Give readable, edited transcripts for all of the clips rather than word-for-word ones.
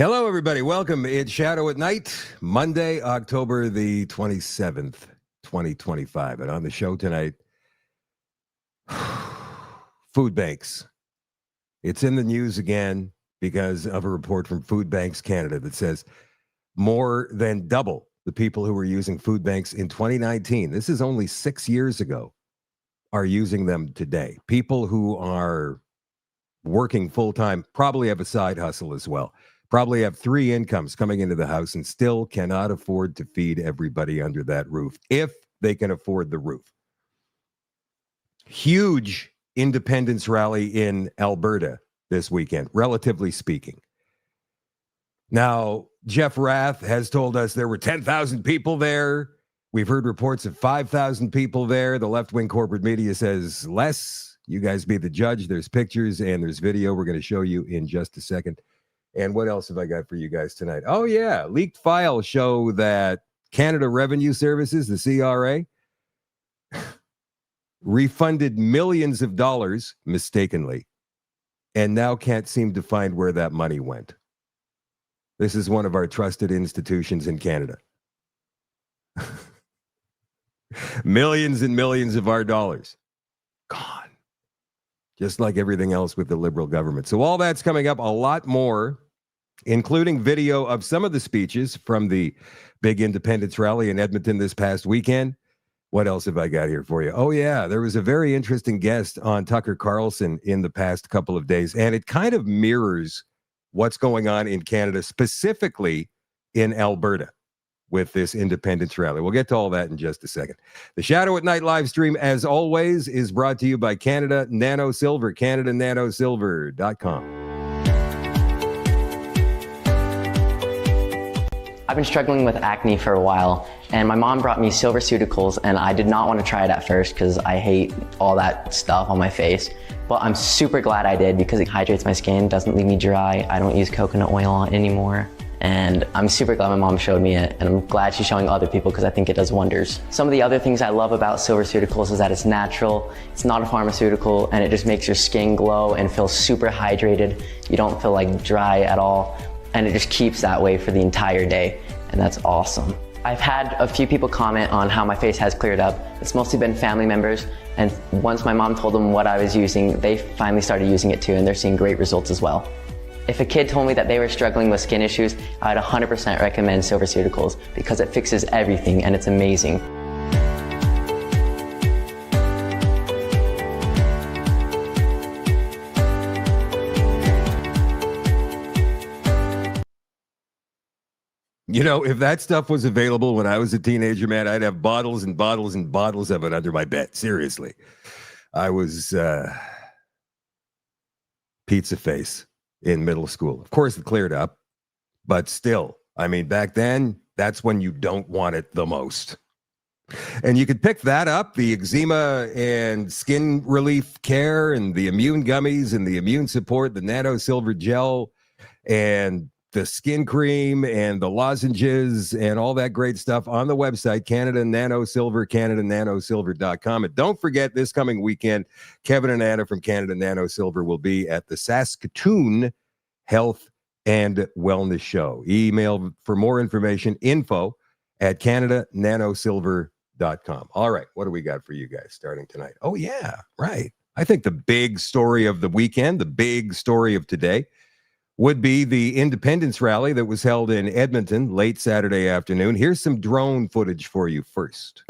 Hello, everybody. Welcome. It's Shadow at Night, Monday, October the 27th, 2025. And on the show tonight, food banks. It's in the news again because of a report from Food Banks Canada that says more than double the people who were using food banks in 2019, this is only 6 years ago, are using them today. People who are working full-time probably have a side hustle as well. Probably have 3 incomes coming into the house and still cannot afford to feed everybody under that roof, if they can afford the roof. Huge independence rally in Alberta this weekend, relatively speaking. Now, Jeff Rath has told us there were 10,000 people there. We've heard reports of 5,000 people there. The left-wing corporate media says less. You guys be the judge. There's pictures and there's video we're going to show you in just a second. And what else have I got for you guys tonight? Oh, yeah. Leaked files show that Canada Revenue Services, the CRA, refunded millions of dollars mistakenly and now can't seem to find where that money went. This is one of our trusted institutions in Canada. Millions and millions of our dollars gone. Just like everything else with the Liberal government. So all that's coming up, a lot more, including video of some of the speeches from the big independence rally in Edmonton this past weekend. What else have I got here for you? Oh, yeah, there was a very interesting guest on Tucker Carlson in the past couple of days, and it kind of mirrors what's going on in Canada, specifically in Alberta, with this independence rally. We'll get to all that in just a second. The Shadow at Night live stream, as always, is brought to you by Canada Nano Silver, CanadaNanoSilver.com. I've been struggling with acne for a while, and my mom brought me SilverCeuticals, and I did not want to try it at first because I hate all that stuff on my face. But I'm super glad I did because it hydrates my skin, doesn't leave me dry. I don't use coconut oil on it anymore. And I'm super glad my mom showed me it, and I'm glad she's showing other people because I think it does wonders. Some of the other things I love about SilverCeuticals is that it's natural, it's not a pharmaceutical, and it just makes your skin glow and feel super hydrated. You don't feel like dry at all, and it just keeps that way for the entire day, and that's awesome. I've had a few people comment on how my face has cleared up. It's mostly been family members, and once my mom told them what I was using, they finally started using it too, and they're seeing great results as well. If a kid told me that they were struggling with skin issues, I would 100% recommend SilverCeuticals because it fixes everything and it's amazing. You know, if that stuff was available when I was a teenager, man, I'd have bottles and bottles and bottles of it under my bed. Seriously. I was pizza face in middle school. Of course, it cleared up, but still, I mean, back then, that's when you don't want it the most. And you could pick that up, the eczema and skin relief care and the immune gummies and the immune support, the nano silver gel and the skin cream and the lozenges and all that great stuff on the website, Canada Nano Silver, CanadaNanoSilver.com. And don't forget, this coming weekend, Kevin and Anna from Canada Nano Silver will be at the Saskatoon Health and Wellness Show. Email for more information, info@CanadaNanoSilver.com. All right, what do we got for you guys starting tonight? Oh, yeah, right. I think the big story of the weekend, the big story of today, would be the independence rally that was held in Edmonton late Saturday afternoon. Here's some drone footage for you first.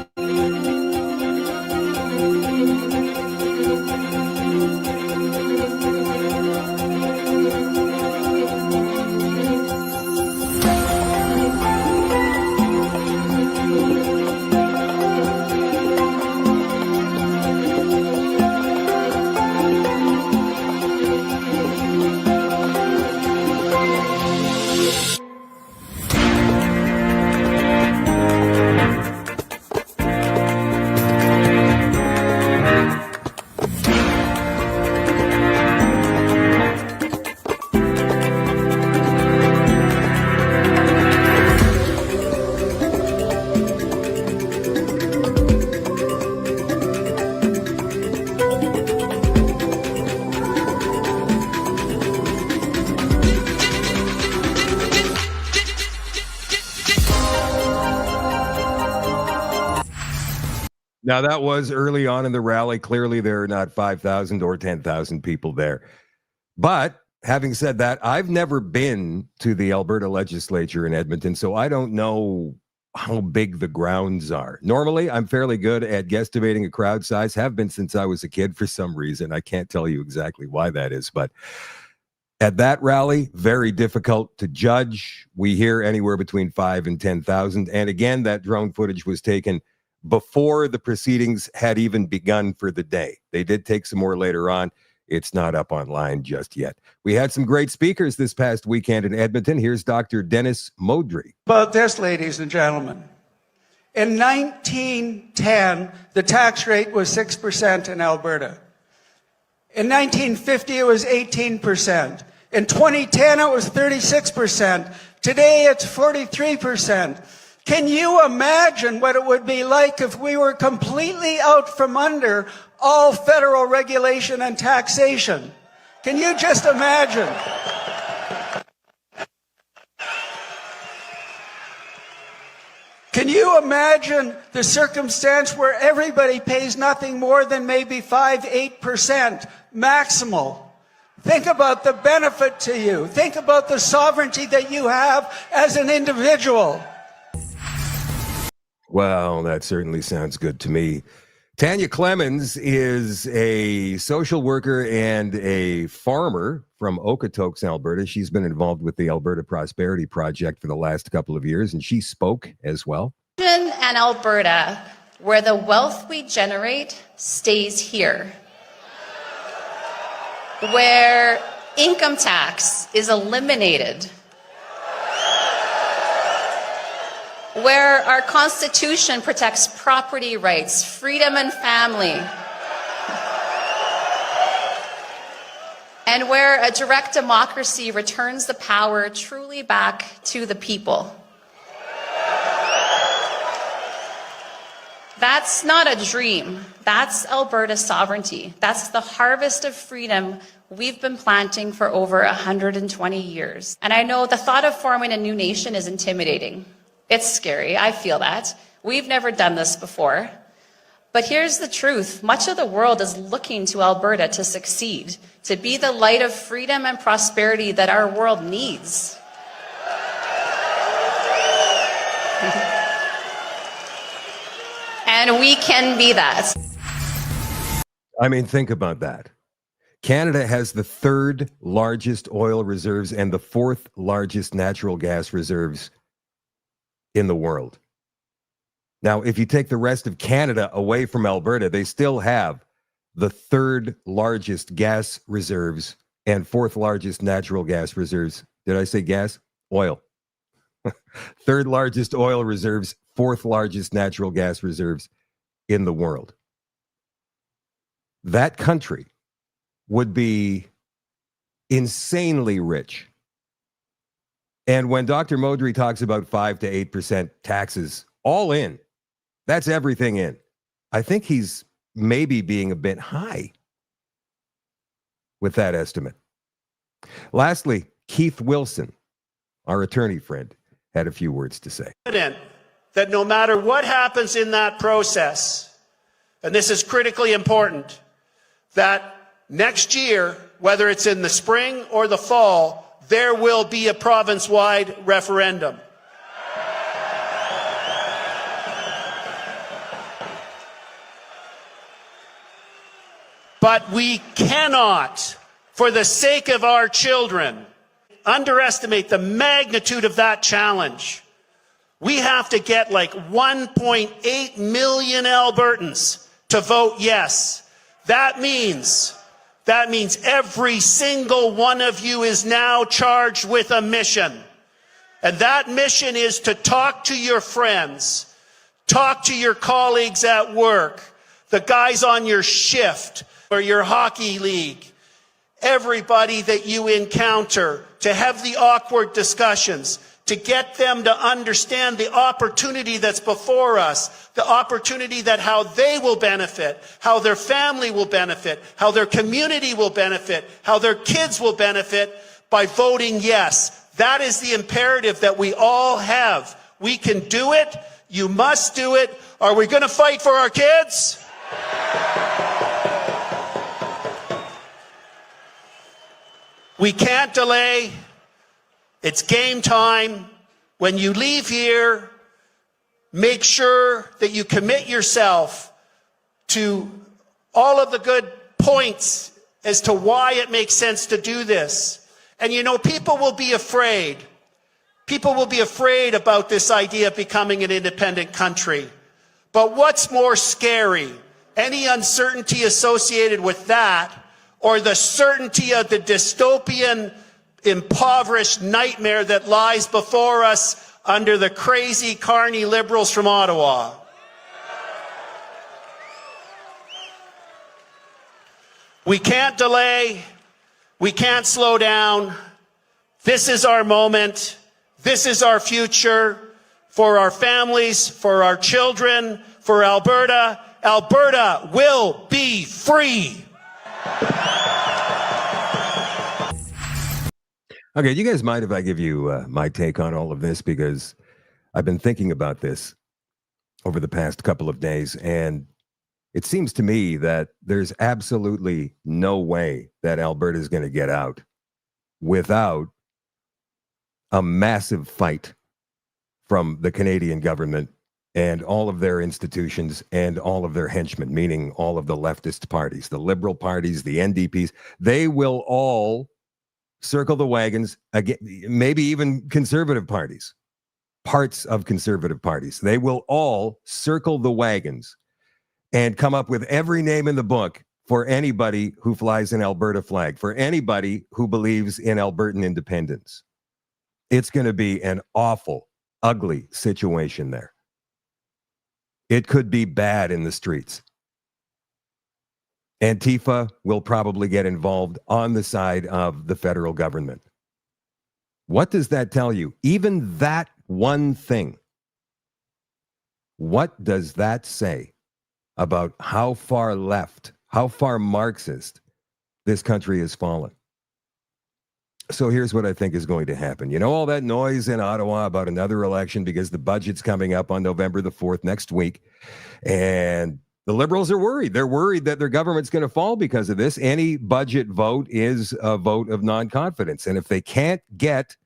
Now, that was early on in the rally. Clearly, there are not 5,000 or 10,000 people there. But having said that, I've never been to the Alberta legislature in Edmonton, so I don't know how big the grounds are. Normally, I'm fairly good at guesstimating a crowd size, have been since I was a kid for some reason. I can't tell you exactly why that is, but at that rally, very difficult to judge. We hear anywhere between 5 and 10,000. And again, that drone footage was taken before the proceedings had even begun for the day. They did take some more later on. It's not up online just yet. We had some great speakers this past weekend in Edmonton. Here's Dr. Dennis Modry. About this, ladies and gentlemen. In 1910, the tax rate was 6% in Alberta. In 1950, it was 18%. In 2010, it was 36%. Today, it's 43%. Can you imagine what it would be like if we were completely out from under all federal regulation and taxation? Can you just imagine? Can you imagine the circumstance where everybody pays nothing more than maybe 5-8% maximal? Think about the benefit to you. Think about the sovereignty that you have as an individual. Well, that certainly sounds good to me. Tanya Clemens is a social worker and a farmer from Okotoks, Alberta. She's been involved with the Alberta Prosperity Project for the last couple of years, and she spoke as well. And Alberta, where the wealth we generate stays here, where income tax is eliminated, where our Constitution protects property rights, freedom and family, and where a direct democracy returns the power truly back to the people. That's not a dream. That's Alberta sovereignty. That's the harvest of freedom we've been planting for over 120 years. And I know the thought of forming a new nation is intimidating. It's scary. I feel that. We've never done this before. But here's the truth. Much of the world is looking to Alberta to succeed, to be the light of freedom and prosperity that our world needs. And we can be that. I mean, think about that. Canada has the third largest oil reserves and the fourth largest natural gas reserves in the world. Now, if you take the rest of Canada away from Alberta, they still have the third largest gas reserves and fourth largest natural gas reserves. Did I say gas? Oil. Third largest oil reserves, fourth largest natural gas reserves in the world. That country would be insanely rich. And when Dr. Modry talks about 5 to 8% taxes, all in, that's everything in. I think he's maybe being a bit high with that estimate. Lastly, Keith Wilson, our attorney friend, had a few words to say. That no matter what happens in that process, and this is critically important, that next year, whether it's in the spring or the fall, there will be a province-wide referendum. But we cannot, for the sake of our children, underestimate the magnitude of that challenge. We have to get like 1.8 million Albertans to vote yes. That means every single one of you is now charged with a mission. And that mission is to talk to your friends, talk to your colleagues at work, the guys on your shift or your hockey league, everybody that you encounter, to have the awkward discussions, to get them to understand the opportunity that's before us, the opportunity that how they will benefit, how their family will benefit, how their community will benefit, how their kids will benefit by voting yes. That is the imperative that we all have. We can do it. You must do it. Are we going to fight for our kids? We can't delay. It's game time. When you leave here, make sure that you commit yourself to all of the good points as to why it makes sense to do this. And you know, people will be afraid. People will be afraid about this idea of becoming an independent country. But what's more scary? Any uncertainty associated with that, or the certainty of the dystopian, impoverished nightmare that lies before us under the crazy carny liberals from Ottawa? We can't delay. We can't slow down. This is our moment. This is our future for our families, for our children, for Alberta. Alberta will be free. Okay, you guys mind if I give you my take on all of this? Because I've been thinking about this over the past couple of days, and it seems to me that there's absolutely no way that Alberta is going to get out without a massive fight from the Canadian government and all of their institutions and all of their henchmen, meaning all of the leftist parties, the Liberal parties, the NDPs. They will all circle the wagons, again, maybe even conservative parties, parts of conservative parties. They will all circle the wagons and come up with every name in the book for anybody who flies an Alberta flag, for anybody who believes in Albertan independence. It's going to be an awful, ugly situation there. It could be bad in the streets. Antifa will probably get involved on the side of the federal government. What does that tell you? Even that one thing. What does that say about how far left, how far Marxist this country has fallen? So here's what I think is going to happen. You know, all that noise in Ottawa about another election because the budget's coming up on November the 4th next week. And the Liberals are worried. They're worried that their government's going to fall because of this. Any budget vote is a vote of non-confidence. And if they can't get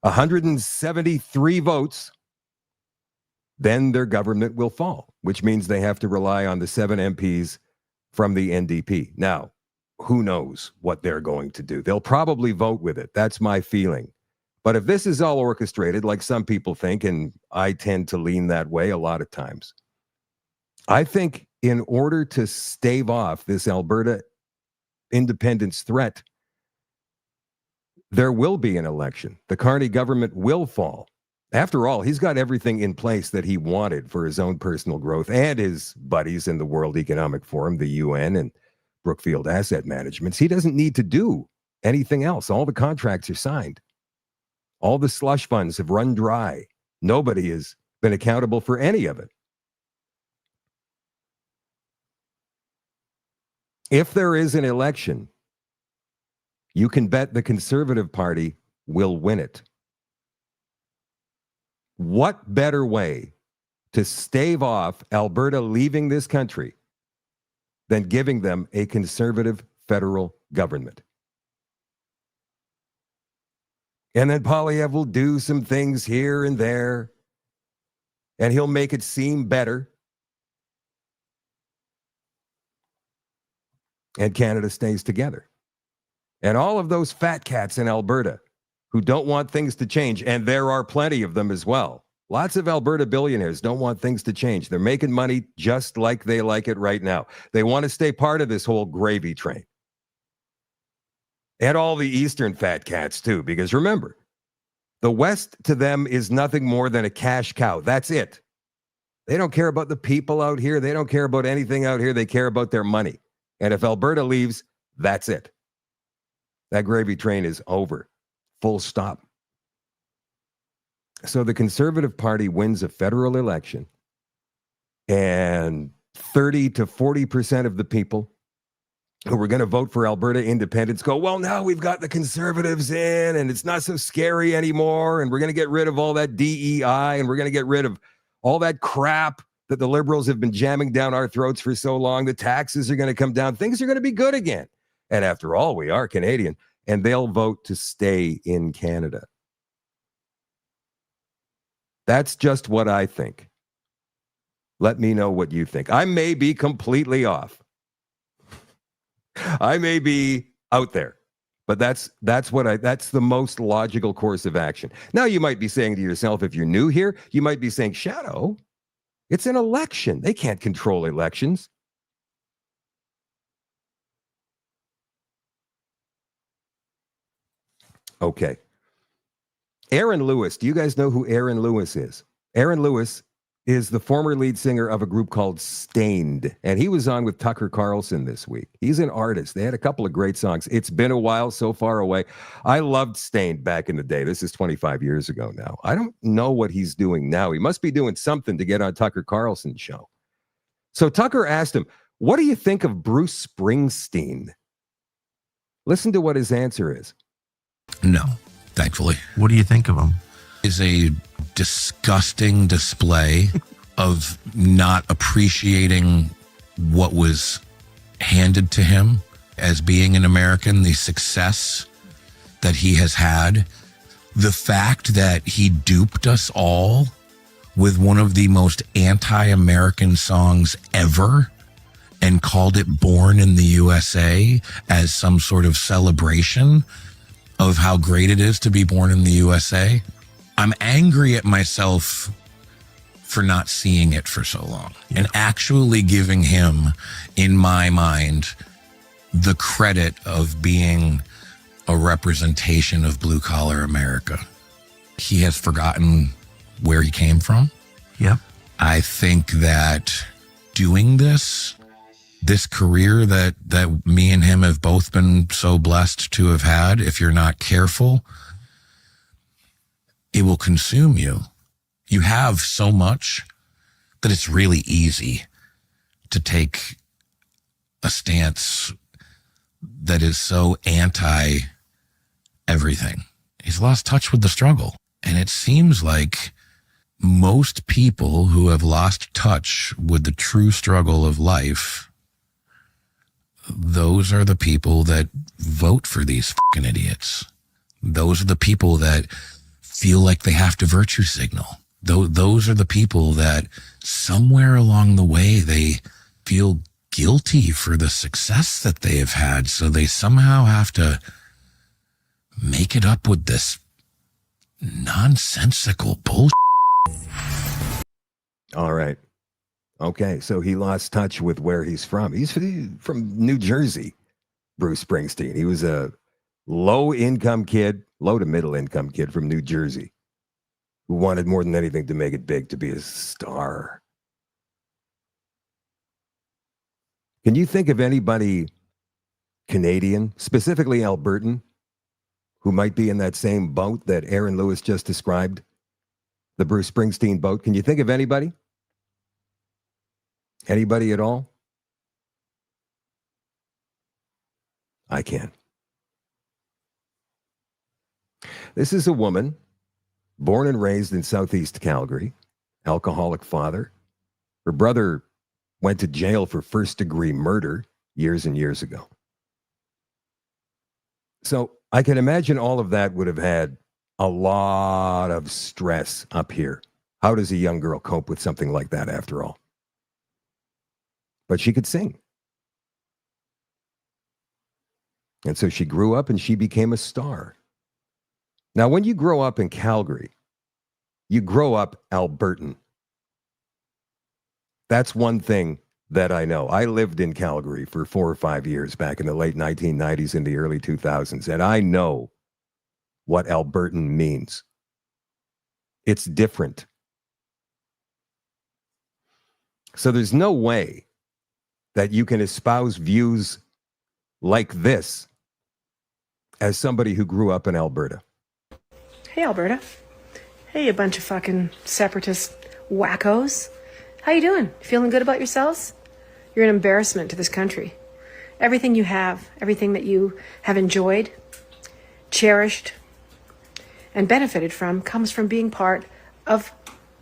173 votes, then their government will fall, which means they have to rely on the 7 MPs from the NDP. Now, who knows what they're going to do? They'll probably vote with it. That's my feeling. But if this is all orchestrated, like some people think, and I tend to lean that way a lot of times, I think in order to stave off this Alberta independence threat, there will be an election. The Carney government will fall. After all, he's got everything in place that he wanted for his own personal growth and his buddies in the World Economic Forum, the UN, and Brookfield Asset Management. He doesn't need to do anything else. All the contracts are signed. All the slush funds have run dry. Nobody has been accountable for any of it. If there is an election, you can bet the Conservative Party will win it. What better way to stave off Alberta leaving this country than giving them a conservative federal government? And then Poilievre will do some things here and there, and he'll make it seem better. And Canada stays together. And all of those fat cats in Alberta who don't want things to change, and there are plenty of them as well. Lots of Alberta billionaires don't want things to change. They're making money just like they like it right now. They want to stay part of this whole gravy train. And all the Eastern fat cats too, because remember, the West to them is nothing more than a cash cow. That's it. They don't care about the people out here. They don't care about anything out here. They care about their money. And if Alberta leaves, that's it. That gravy train is over. Full stop. So the Conservative Party wins a federal election, and 30 to 40% of the people who were going to vote for Alberta independence go, well, now we've got the Conservatives in and it's not so scary anymore. And we're going to get rid of all that DEI and we're going to get rid of all that crap that the Liberals have been jamming down our throats for so long. The taxes are going to come down. Things are going to be good again. And after all, we are Canadian, and they'll vote to stay in Canada. That's just what I think. Let me know what you think. I may be completely off. I may be out there, but that's the most logical course of action. Now you might be saying to yourself, if you're new here, you might be saying, Shadow, it's an election. They can't control elections. Okay. Aaron Lewis. Do you guys know who Aaron Lewis is? Aaron Lewis is the former lead singer of a group called Stained, and he was on with Tucker Carlson this week. He's an artist. They had a couple of great songs. It's Been a While, So Far Away. I loved Stained back in the day. This is 25 years ago now. I don't know what he's doing now. He must be doing something to get on Tucker Carlson's show. So Tucker asked him, what do you think of Bruce Springsteen? Listen to what his answer is. No, thankfully. What do you think of him? Is a disgusting display of not appreciating what was handed to him as being an American, the success that he has had, the fact that he duped us all with one of the most anti-American songs ever and called it Born in the USA as some sort of celebration of how great it is to be born in the USA. I'm angry at myself for not seeing it for so long and actually giving him, in my mind, the credit of being a representation of blue collar America. He has forgotten where he came from. Yep. I think that doing this career that me and him have both been so blessed to have had, if you're not careful, it will consume you. You have so much that it's really easy to take a stance that is so anti everything. He's lost touch with the struggle. And it seems like most people who have lost touch with the true struggle of life, those are the people that vote for these fucking idiots. Those are the people that feel like they have to virtue signal. Those are the people that somewhere along the way, they feel guilty for the success that they have had. So they somehow have to make it up with this nonsensical bullshit. All right. Okay. So he lost touch with where he's from. He's from New Jersey, Bruce Springsteen. He was a low to middle income kid from New Jersey who wanted more than anything to make it big, to be a star. Can you think of anybody Canadian, specifically Albertan, who might be in that same boat that Aaron Lewis just described, the Bruce Springsteen boat? Can you think of anybody? Anybody at all? I can. This is a woman born and raised in Southeast Calgary, alcoholic father. Her brother went to jail for first-degree murder years and years ago. So I can imagine all of that would have had a lot of stress up here. How does a young girl cope with something like that after all? But she could sing. And so she grew up and she became a star. Now, when you grow up in Calgary, you grow up Albertan. That's one thing that I know. I lived in Calgary for 4 or 5 years back in the late 1990s and the early 2000s, and I know what Albertan means. It's different. So there's no way that you can espouse views like this as somebody who grew up in Alberta. Hey, Alberta. Hey, you bunch of fucking separatist wackos. How you doing? Feeling good about yourselves? You're an embarrassment to this country. Everything you have, everything that you have enjoyed, cherished, and benefited from comes from being part of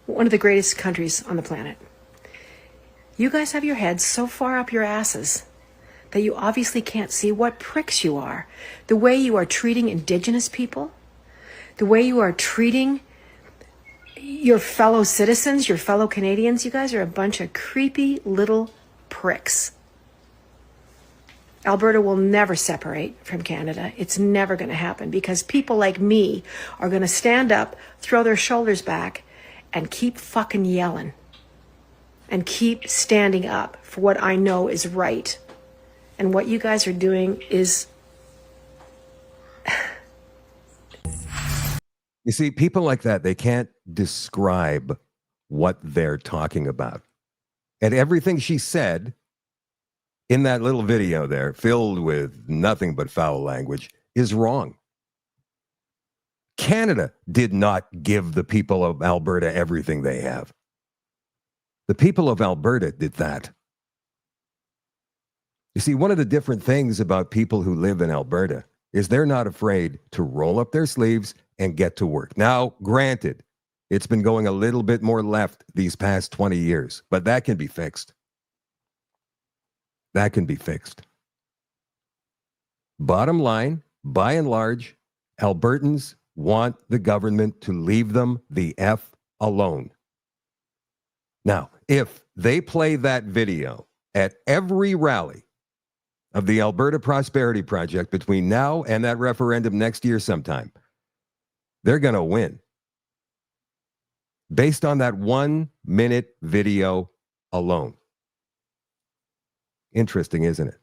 one of the greatest countries on the planet. You guys have your heads so far up your asses that you obviously can't see what pricks you are. The way you are treating Indigenous people, the way you are treating your fellow citizens, your fellow Canadians, you guys are a bunch of creepy little pricks. Alberta will never separate from Canada. It's never going to happen because people like me are going to stand up, throw their shoulders back, and keep fucking yelling. And keep standing up for what I know is right. And what you guys are doing is... You see, people like that, they can't describe what they're talking about. And everything she said in that little video there, filled with nothing but foul language, is wrong. Canada did not give the people of Alberta everything they have. The people of Alberta did that. You see, one of the different things about people who live in Alberta is they're not afraid to roll up their sleeves and get to work. Now, granted, it's been going a little bit more left these past 20 years, but that can be fixed. That can be fixed. Bottom line, by and large, Albertans want the government to leave them the F alone. Now, if they play that video at every rally of the Alberta Prosperity Project between now and that referendum next year sometime, they're going to win. Based on that 1-minute video alone. Interesting, isn't it?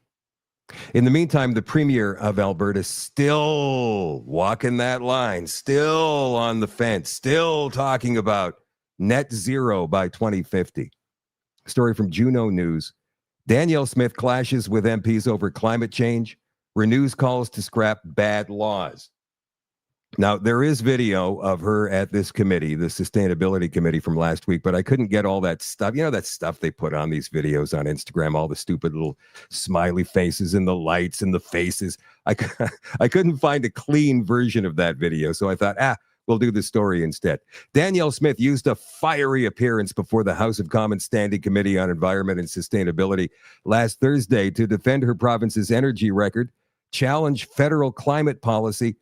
In the meantime, the Premier of Alberta still walking that line, still on the fence, still talking about net zero by 2050. Story from Juno News. Danielle Smith clashes with MPs over climate change, renews calls to scrap bad laws. Now, there is video of her at this committee, the Sustainability Committee from last week, but I couldn't get all that stuff. You know, that stuff they put on these videos on Instagram, all the stupid little smiley faces and the lights and the faces. I couldn't find a clean version of that video, so I thought, we'll do the story instead. Danielle Smith used a fiery appearance before the House of Commons Standing Committee on Environment and Sustainability last Thursday to defend her province's energy record, challenge federal climate policy,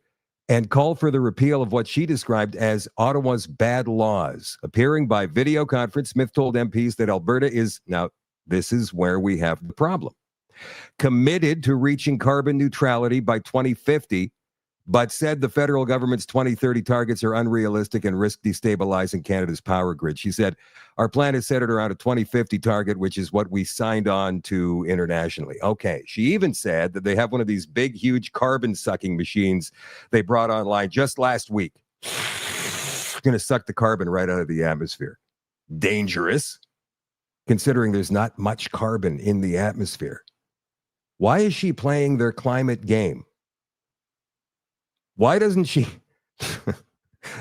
and call for the repeal of what she described as Ottawa's bad laws. Appearing by video conference, Smith told MPs that Alberta is, now this is where we have the problem, committed to reaching carbon neutrality by 2050, but said the federal government's 2030 targets are unrealistic and risk destabilizing Canada's power grid. She said, our plan is centered around a 2050 target, which is what we signed on to internationally. Okay. She even said that they have one of these big, huge carbon-sucking machines they brought online just last week. Going to suck the carbon right out of the atmosphere. Dangerous, considering there's not much carbon in the atmosphere. Why is she playing their climate game? Why doesn't she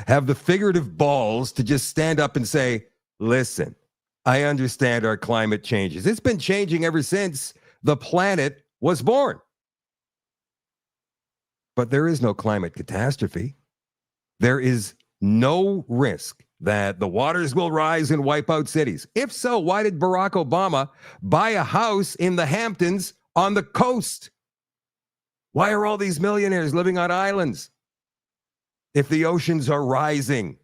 have the figurative balls to just stand up and say, listen, I understand our climate changes. It's been changing ever since the planet was born. But there is no climate catastrophe. There is no risk that the waters will rise and wipe out cities. If so, why did Barack Obama buy a house in the Hamptons on the coast? Why are all these millionaires living on islands if the oceans are rising?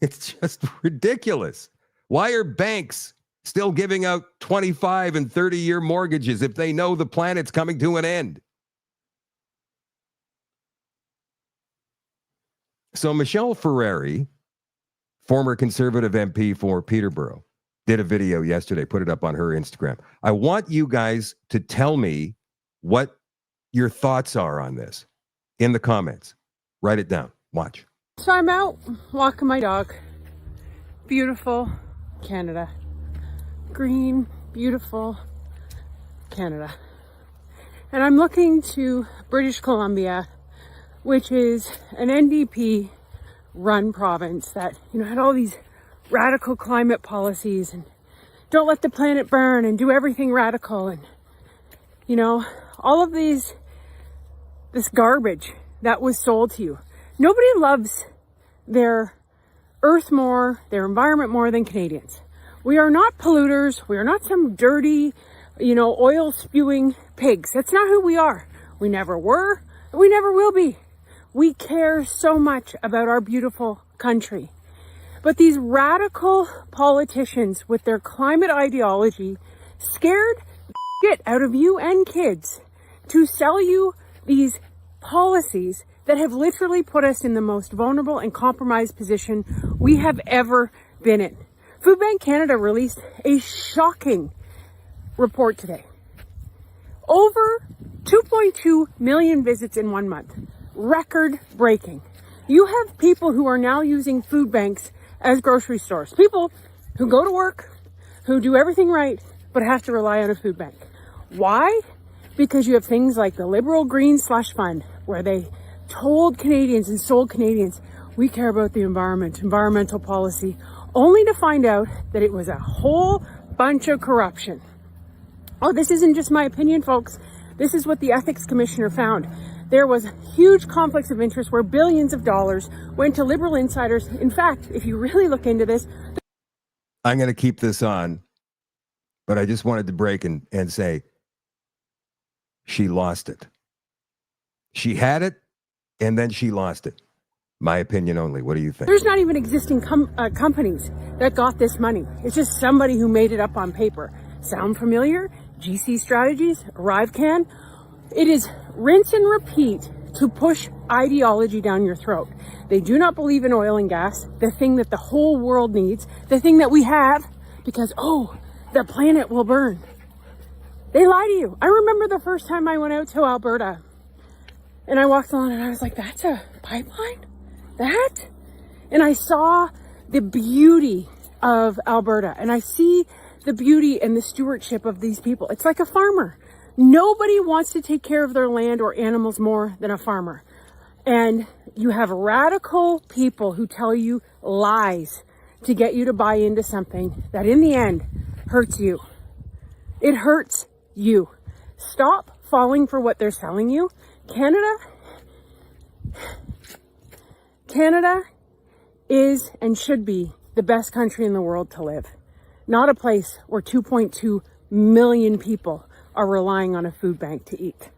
It's just ridiculous. Why are banks still giving out 25 and 30-year mortgages if they know the planet's coming to an end? So Michelle Ferrari, former Conservative MP for Peterborough, did a video yesterday, put it up on her Instagram. I want you guys to tell me what your thoughts are on this in the comments. Write it down. Watch. So I'm out walking my dog. Beautiful Canada. Green, beautiful Canada. And I'm looking to British Columbia, which is an NDP run province that, had all these radical climate policies and don't let the planet burn and do everything radical. And, you know, all of this garbage that was sold to you. Nobody loves their earth more, their environment more than Canadians. We are not polluters. We are not some dirty, oil spewing pigs. That's not who we are. We never were. We never will be. We care so much about our beautiful country. But these radical politicians with their climate ideology scared shit out of you and kids to sell you these policies that have literally put us in the most vulnerable and compromised position we have ever been in. Food Bank Canada released a shocking report today. Over 2.2 million visits in 1 month. Record breaking. You have people who are now using food banks as grocery stores. People who go to work, who do everything right, but have to rely on a food bank. Why? Because you have things like the Liberal Green Slush Fund, where they told Canadians and sold Canadians, we care about the environment, environmental policy, only to find out that it was a whole bunch of corruption. Oh, this isn't just my opinion, folks. This is what the Ethics Commissioner found. There was huge conflicts of interest where billions of dollars went to Liberal insiders. In fact, if you really look into this... I'm going to keep this on, but I just wanted to break and say she lost it. She had it, and then she lost it. My opinion only. What do you think? There's not even existing companies that got this money. It's just somebody who made it up on paper. Sound familiar? GC Strategies, ArriveCan. It is rinse and repeat to push ideology down your throat. They do not believe in oil and gas, the thing that the whole world needs, the thing that we have, because, the planet will burn. They lie to you. I remember the first time I went out to Alberta and I walked along and I was like, that's a pipeline? That? And I saw the beauty of Alberta, and I see the beauty and the stewardship of these people. It's like a farmer. Nobody wants to take care of their land or animals more than a farmer. And you have radical people who tell you lies to get you to buy into something that in the end hurts you. It hurts you. Stop falling for what they're selling you. Canada is and should be the best country in the world to live. Not a place where 2.2 million people are relying on a food bank to eat.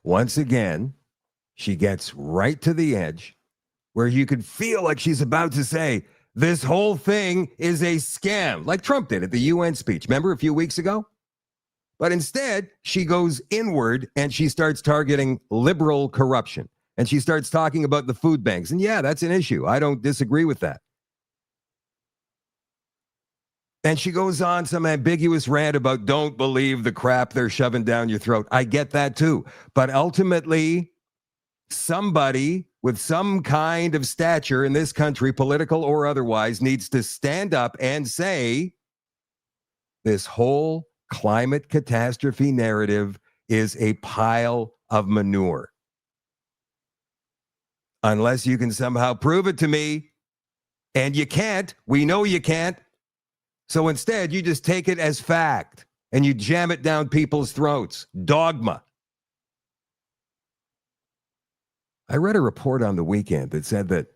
Once again, she gets right to the edge where you could feel like she's about to say, this whole thing is a scam, like Trump did at the UN speech. Remember a few weeks ago? But instead, she goes inward and she starts targeting liberal corruption. And she starts talking about the food banks. And yeah, that's an issue. I don't disagree with that. And she goes on some ambiguous rant about don't believe the crap they're shoving down your throat. I get that too. But ultimately, somebody with some kind of stature in this country, political or otherwise, needs to stand up and say this whole climate catastrophe narrative is a pile of manure. Unless you can somehow prove it to me. And you can't. We know you can't. So instead, you just take it as fact and you jam it down people's throats. Dogma. I read a report on the weekend that said that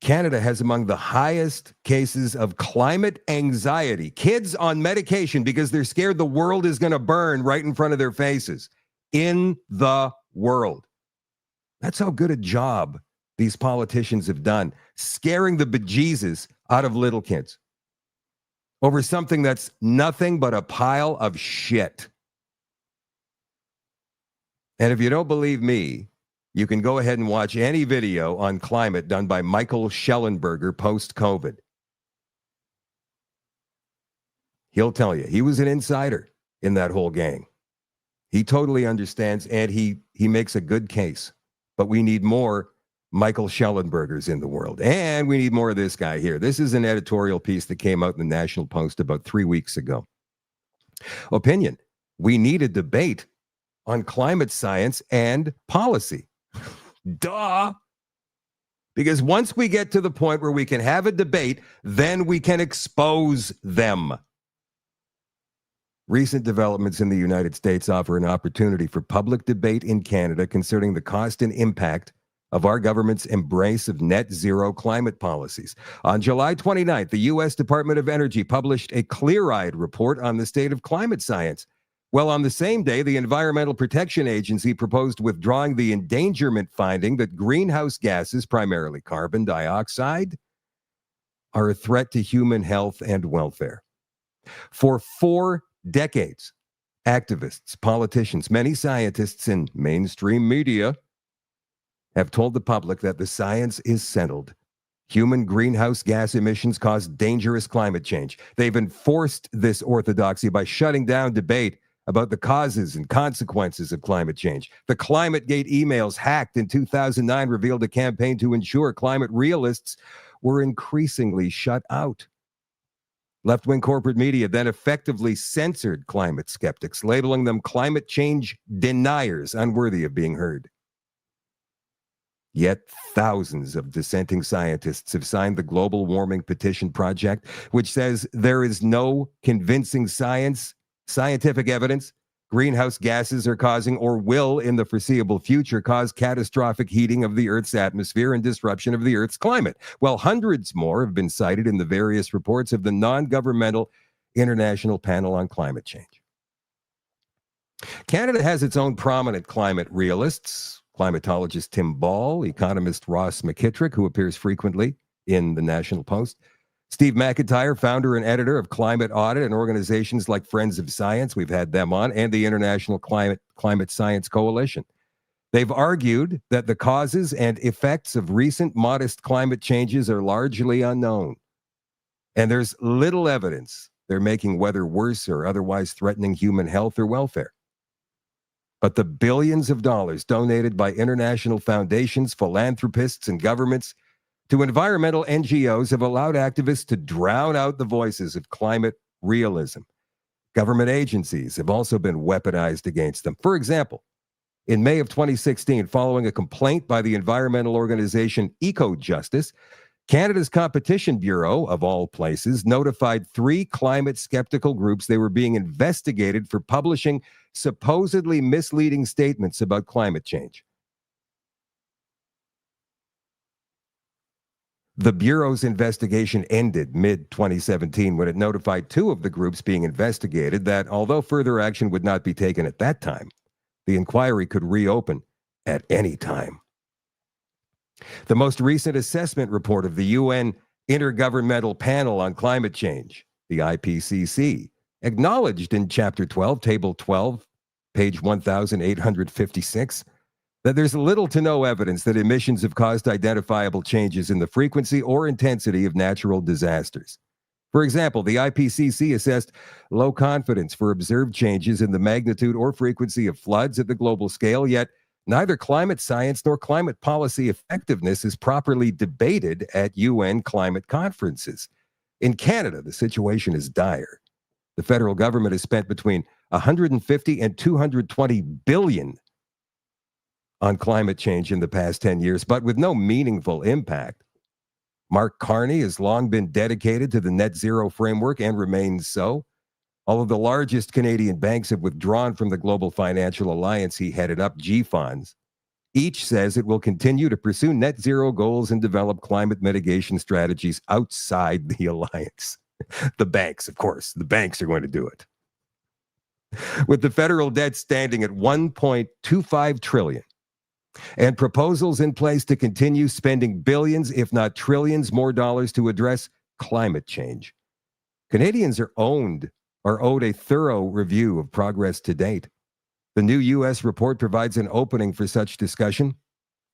Canada has among the highest cases of climate anxiety. Kids on medication because they're scared the world is going to burn right in front of their faces. In the world. That's how good a job these politicians have done, scaring the bejesus out of little kids over something that's nothing but a pile of shit. And if you don't believe me, you can go ahead and watch any video on climate done by Michael Schellenberger post-COVID. He'll tell you, he was an insider in that whole gang. He totally understands, and he makes a good case. But we need more Michael Schellenbergers in the world. And we need more of this guy here. This is an editorial piece that came out in the National Post about 3 weeks ago. Opinion. We need a debate on climate science and policy. Duh. Because once we get to the point where we can have a debate, then we can expose them. Recent developments in the United States offer an opportunity for public debate in Canada concerning the cost and impact of our government's embrace of net zero climate policies. On July 29th, the U.S. Department of Energy published a clear-eyed report on the state of climate science. Well, on the same day, the Environmental Protection Agency proposed withdrawing the endangerment finding that greenhouse gases, primarily carbon dioxide, are a threat to human health and welfare. For 4 decades, activists, politicians, many scientists, and mainstream media have told the public that the science is settled. Human greenhouse gas emissions cause dangerous climate change. They've enforced this orthodoxy by shutting down debate about the causes and consequences of climate change. The ClimateGate emails hacked in 2009 revealed a campaign to ensure climate realists were increasingly shut out. Left-wing corporate media then effectively censored climate skeptics, labeling them climate change deniers, unworthy of being heard. Yet thousands of dissenting scientists have signed the Global Warming Petition Project, which says there is no convincing scientific evidence greenhouse gases are causing or will in the foreseeable future cause catastrophic heating of the Earth's atmosphere and disruption of the Earth's climate. Well, hundreds more have been cited in the various reports of the non-governmental International Panel on Climate Change. Canada has its own prominent climate realists. Climatologist Tim Ball, economist Ross McKittrick, who appears frequently in the National Post, Steve McIntyre, founder and editor of Climate Audit and organizations like Friends of Science, we've had them on, and the International Climate Science Coalition. They've argued that the causes and effects of recent modest climate changes are largely unknown, and there's little evidence they're making weather worse or otherwise threatening human health or welfare. But the billions of dollars donated by international foundations, philanthropists, and governments to environmental NGOs have allowed activists to drown out the voices of climate realism. Government agencies have also been weaponized against them. For example, in May of 2016, following a complaint by the environmental organization EcoJustice, Canada's Competition Bureau, of all places, notified 3 climate skeptical groups they were being investigated for publishing supposedly misleading statements about climate change. The Bureau's investigation ended mid-2017 when it notified 2 of the groups being investigated that although further action would not be taken at that time, the inquiry could reopen at any time. The most recent assessment report of the UN Intergovernmental Panel on Climate Change, the IPCC, acknowledged in Chapter 12, Table 12, page 1856, that there's little to no evidence that emissions have caused identifiable changes in the frequency or intensity of natural disasters. For example, the IPCC assessed low confidence for observed changes in the magnitude or frequency of floods at the global scale, yet neither climate science nor climate policy effectiveness is properly debated at UN climate conferences. In Canada, the situation is dire. The federal government has spent between 150 and 220 billion on climate change in the past 10 years, but with no meaningful impact. Mark Carney has long been dedicated to the net zero framework and remains so. All of the largest Canadian banks have withdrawn from the global financial alliance he headed up, GFonds. Each says it will continue to pursue net zero goals and develop climate mitigation strategies outside the alliance. The banks, of course, the banks are going to do it. With the federal debt standing at $1.25 trillion and proposals in place to continue spending billions, if not trillions, more dollars to address climate change, Canadians are owed a thorough review of progress to date. The new U.S. report provides an opening for such discussion.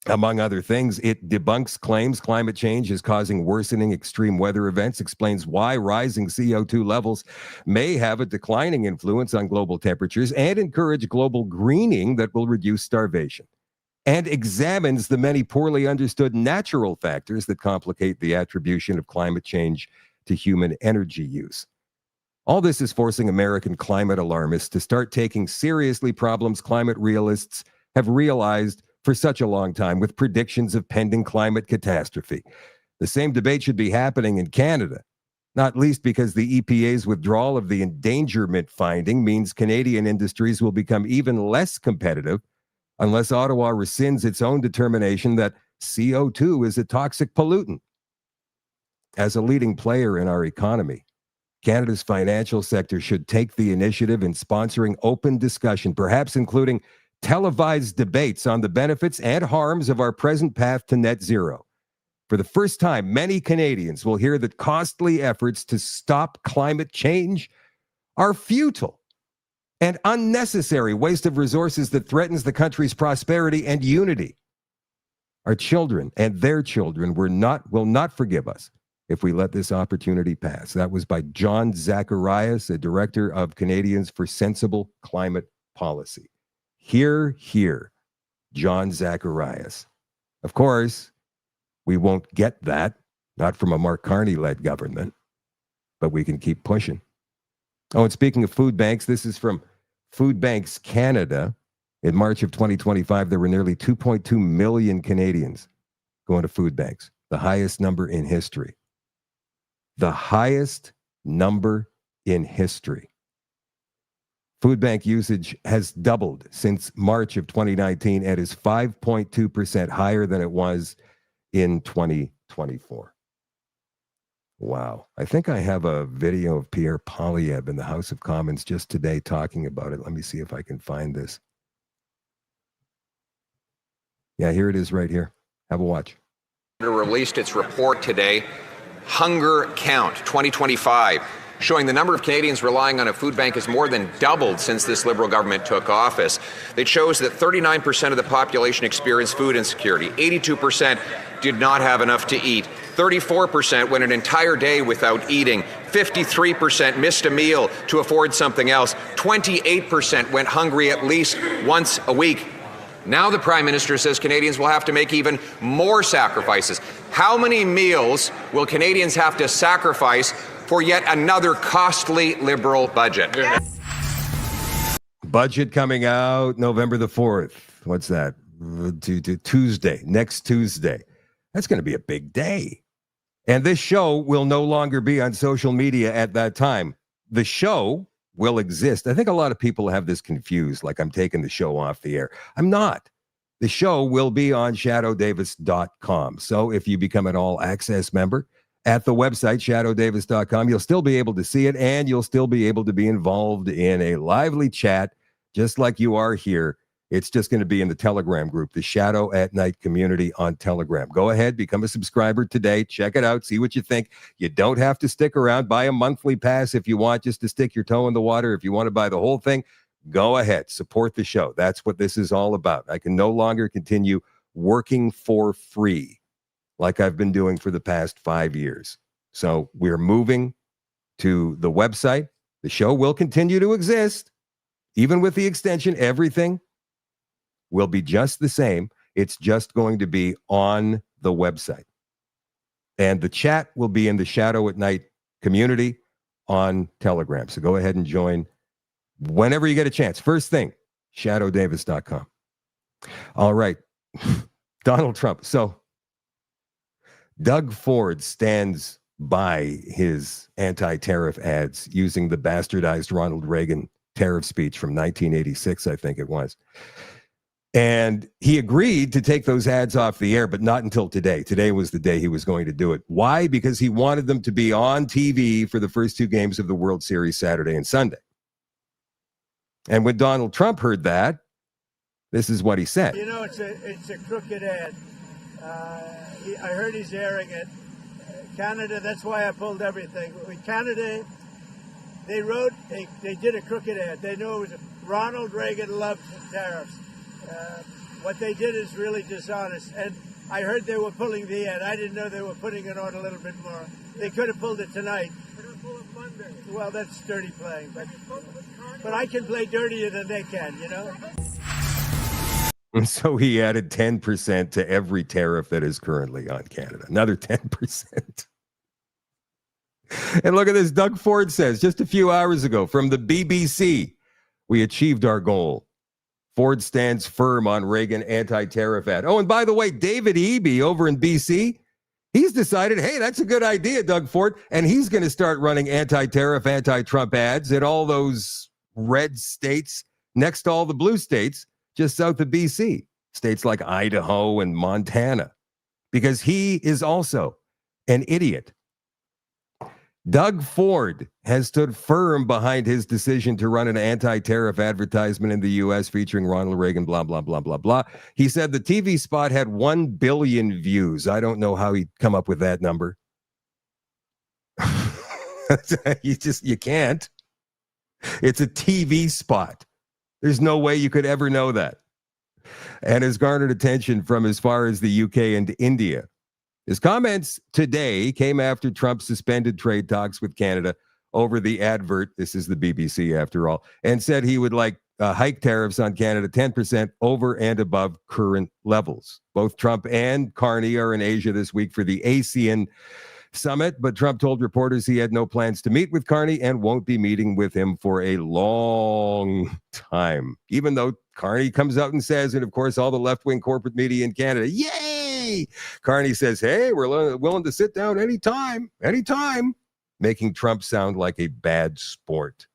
Among other things, it debunks claims climate change is causing worsening extreme weather events, explains why rising CO2 levels may have a declining influence on global temperatures, and encourage global greening that will reduce starvation, and examines the many poorly understood natural factors that complicate the attribution of climate change to human energy use. All this is forcing American climate alarmists to start taking seriously problems climate realists have realized for such a long time with predictions of pending climate catastrophe. The same debate should be happening in Canada, not least because the EPA's withdrawal of the endangerment finding means Canadian industries will become even less competitive unless Ottawa rescinds its own determination that CO2 is a toxic pollutant. As a leading player in our economy, Canada's financial sector should take the initiative in sponsoring open discussion, perhaps including televised debates on the benefits and harms of our present path to net zero. For the first time, many Canadians will hear that costly efforts to stop climate change are futile and unnecessary waste of resources that threatens the country's prosperity and unity. Our children and their children will not forgive us if we let this opportunity pass. That was by John Zacharias, a director of Canadians for Sensible Climate Policy. Hear, hear, John Zacharias. Of course, we won't get that, not from a Mark Carney-led government, but we can keep pushing. Oh, and speaking of food banks, this is from Food Banks Canada. In March of 2025, there were nearly 2.2 million Canadians going to food banks, the highest number in history. The highest number in history. Food bank usage has doubled since March of 2019 and is 5.2% higher than it was in 2024. Wow. I think I have a video of Pierre Poilievre in the House of Commons just today talking about it. Let me see if I can find this. Yeah, here it is right here. Have a watch. It released its report today, Hunger Count 2025, showing the number of Canadians relying on a food bank has more than doubled since this Liberal government took office. It shows that 39% of the population experienced food insecurity, 82% did not have enough to eat, 34% went an entire day without eating, 53% missed a meal to afford something else, 28% went hungry at least once a week. Now the Prime Minister says Canadians will have to make even more sacrifices. How many meals will Canadians have to sacrifice for yet another costly Liberal budget? Budget coming out November the 4th. What's that? Tuesday, next Tuesday. That's going to be a big day. And this show will no longer be on social media at that time. The show will exist. I think a lot of people have this confused, like I'm taking the show off the air. I'm not. The show will be on shadowdavis.com. So if you become an all-access member at the website, shadowdavis.com, you'll still be able to see it, and you'll still be able to be involved in a lively chat, just like you are here. It's just going to be in the Telegram group, the Shadow at Night community on Telegram. Go ahead, become a subscriber today. Check it out. See what you think. You don't have to stick around. Buy a monthly pass if you want just to stick your toe in the water. If you want to buy the whole thing, go ahead. Support the show. That's what this is all about. I can no longer continue working for free like I've been doing for the past 5 years. So we're moving to the website. The show will continue to exist. Even with the extension, everything will be just the same. It's just going to be on the website. And the chat will be in the Shadow at Night community on Telegram. So go ahead and join whenever you get a chance. First thing, shadowdavis.com. All right. Donald Trump. So Doug Ford stands by his anti-tariff ads using the bastardized Ronald Reagan tariff speech from 1986, I think it was. And he agreed to take those ads off the air, but not until today. Today was the day he was going to do it. Why? Because he wanted them to be on TV for the first two games of the World Series, Saturday and Sunday. And when Donald Trump heard that, this is what he said. You know, it's a crooked ad. I heard he's airing it. Canada, that's why I pulled everything. With Canada, they did a crooked ad. They knew it was Ronald Reagan loved tariffs. What they did is really dishonest. And I heard they were pulling the ad. I didn't know they were putting it on a little bit more. They could have pulled it tonight. Well, that's dirty playing. But I can play dirtier than they can, you know? And so he added 10% to every tariff that is currently on Canada. Another 10%. And look at this. Doug Ford says just a few hours ago from the BBC, we achieved our goal. Ford stands firm on Reagan anti-tariff ad. Oh, and by the way, David Eby over in BC, he's decided, hey, that's a good idea, Doug Ford, and he's going to start running anti-tariff, anti-Trump ads in all those red states next to all the blue states just south of BC, states like Idaho and Montana, because he is also an idiot. Doug Ford has stood firm behind his decision to run an anti-tariff advertisement in the U.S. featuring Ronald Reagan, blah, blah, blah, blah, blah. He said the TV spot had 1 billion views. I don't know how he'd come up with that number. You can't. It's a TV spot. There's no way you could ever know that. And has garnered attention from as far as the UK and India. His comments today came after Trump suspended trade talks with Canada over the advert. This is the BBC after all, and said he would hike tariffs on Canada 10% over and above current levels. Both Trump and Carney are in Asia this week for the ASEAN summit, but Trump told reporters he had no plans to meet with Carney and won't be meeting with him for a long time, even though Carney comes out and says, and of course all the left-wing corporate media in Canada, yay! Carney says, hey, we're willing to sit down anytime, making Trump sound like a bad sport.